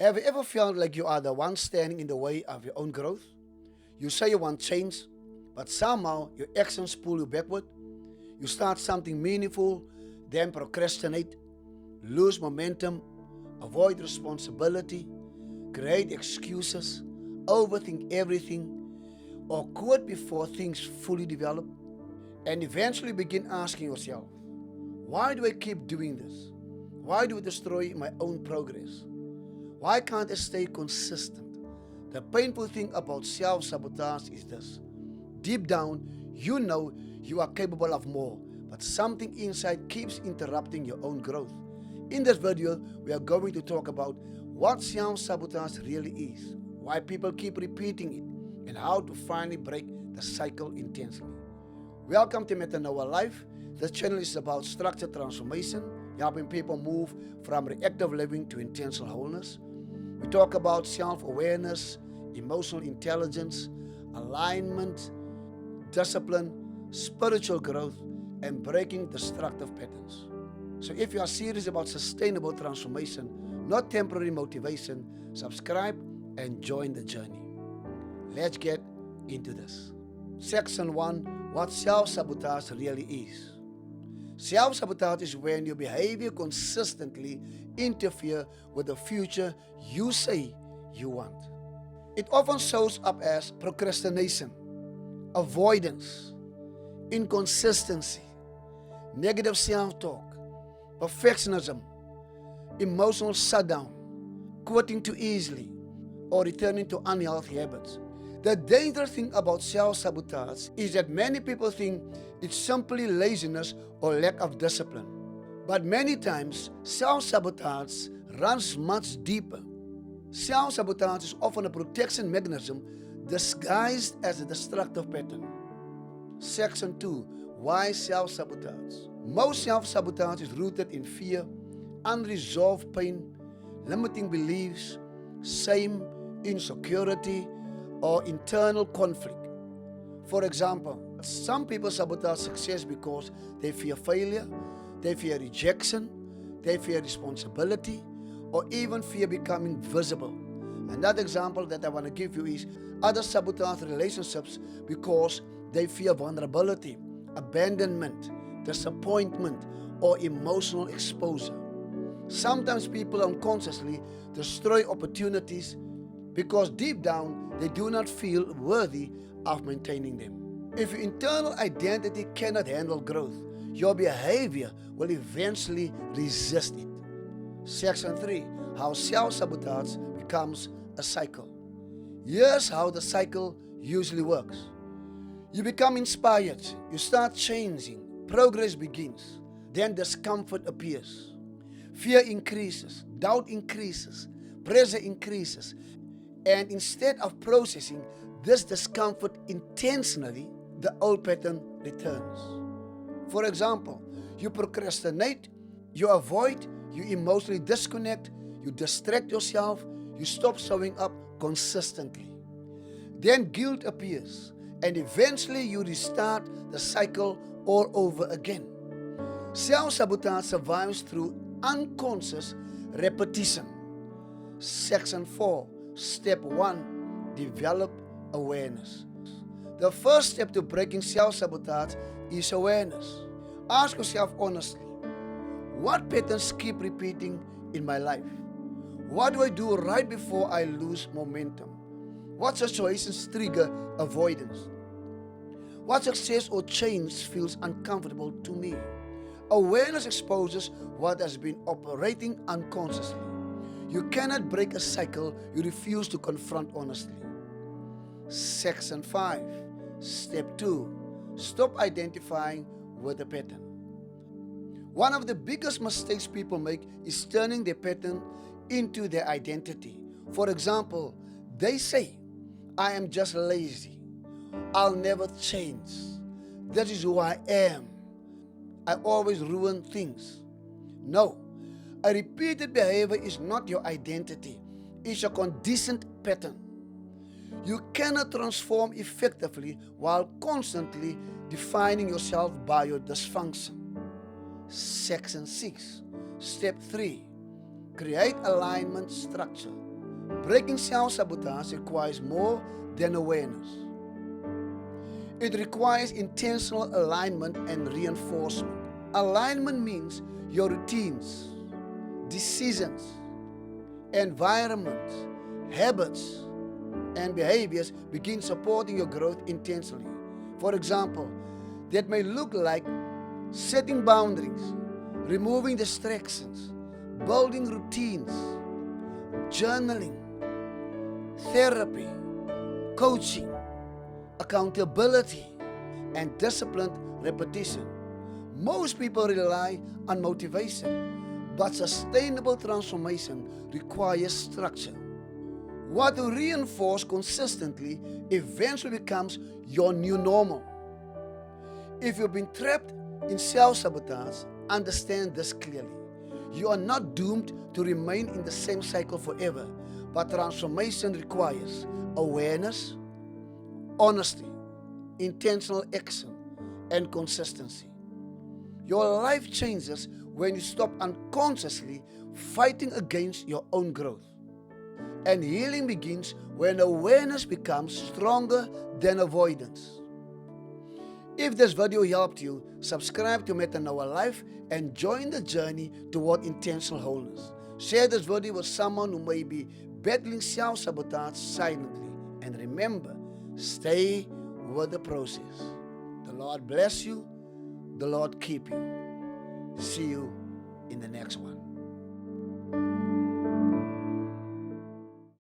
Have you ever felt like you are the one standing in the way of your own growth? You say you want change, but somehow your actions pull you backward. You start something meaningful, then procrastinate, lose momentum, avoid responsibility, create excuses, overthink everything, or quit before things fully develop, and eventually begin asking yourself, why do I keep doing this? Why do I destroy my own progress? Why can't I stay consistent? The painful thing about self-sabotage is this. Deep down, you know you are capable of more, but something inside keeps interrupting your own growth. In this video, we are going to talk about what self-sabotage really is, why people keep repeating it, and how to finally break the cycle intentionally. Welcome to Metanoia Life. This channel is about structured transformation, helping people move from reactive living to intentional wholeness. We talk about self-awareness, emotional intelligence, alignment, discipline, spiritual growth, and breaking destructive patterns. So if you are serious about sustainable transformation, not temporary motivation, subscribe and join the journey. Let's get into this. Section 1, what self-sabotage really is. Self-sabotage is when your behavior consistently interferes with the future you say you want. It often shows up as procrastination, avoidance, inconsistency, negative self-talk, perfectionism, emotional shutdown, quitting too easily, or returning to unhealthy habits. The dangerous thing about self-sabotage is that many people think it's simply laziness or lack of discipline. But many times, self-sabotage runs much deeper. Self-sabotage is often a protection mechanism disguised as a destructive pattern. Section 2. Why self-sabotage? Most self-sabotage is rooted in fear, unresolved pain, limiting beliefs, shame, insecurity, or internal conflict. For example, some people sabotage success because they fear failure, they fear rejection, they fear responsibility, or even fear becoming visible. Another example that I want to give you is others sabotage relationships because they fear vulnerability, abandonment, disappointment, or emotional exposure. Sometimes people unconsciously destroy opportunities because deep down they do not feel worthy of maintaining them. If your internal identity cannot handle growth, your behavior will eventually resist it. Section 3. How self-sabotage becomes a cycle. Here's how the cycle usually works. You become inspired, you start changing, progress begins, then discomfort appears. Fear increases, doubt increases, pressure increases, and instead of processing this discomfort intentionally, the old pattern returns. For example, you procrastinate, you avoid, you emotionally disconnect, you distract yourself, you stop showing up consistently. Then guilt appears, and eventually you restart the cycle all over again. Self-sabotage survives through unconscious repetition. Section 4. Step 1. Develop awareness. The first step to breaking self-sabotage is awareness. Ask yourself honestly, what patterns keep repeating in my life? What do I do right before I lose momentum? What situations trigger avoidance? What success or change feels uncomfortable to me? Awareness exposes what has been operating unconsciously. You cannot break a cycle you refuse to confront honestly. Section 5. Step 2. Stop identifying with the pattern. One of the biggest mistakes people make is turning their pattern into their identity. For example, they say, I am just lazy. I'll never change. That is who I am. I always ruin things. No, a repeated behavior is not your identity. It's a conditioned pattern. You cannot transform effectively while constantly defining yourself by your dysfunction. Section 6. Step 3. Create alignment structure. Breaking self-sabotage requires more than awareness. It requires intentional alignment and reinforcement. Alignment means your routines, decisions, environments, habits, and behaviors begin supporting your growth intentionally. For example, that may look like setting boundaries, removing distractions, building routines, journaling, therapy, coaching, accountability, and disciplined repetition. Most people rely on motivation, but sustainable transformation requires structure. What you reinforce consistently eventually becomes your new normal. If you've been trapped in self-sabotage, understand this clearly. You are not doomed to remain in the same cycle forever, but transformation requires awareness, honesty, intentional action, and consistency. Your life changes when you stop unconsciously fighting against your own growth. And healing begins when awareness becomes stronger than avoidance. If this video helped you, subscribe to Metanoia Life and join the journey toward intentional wholeness. Share this video with someone who may be battling self-sabotage silently. And remember, stay with the process. The Lord bless you. The Lord keep you. See you in the next one.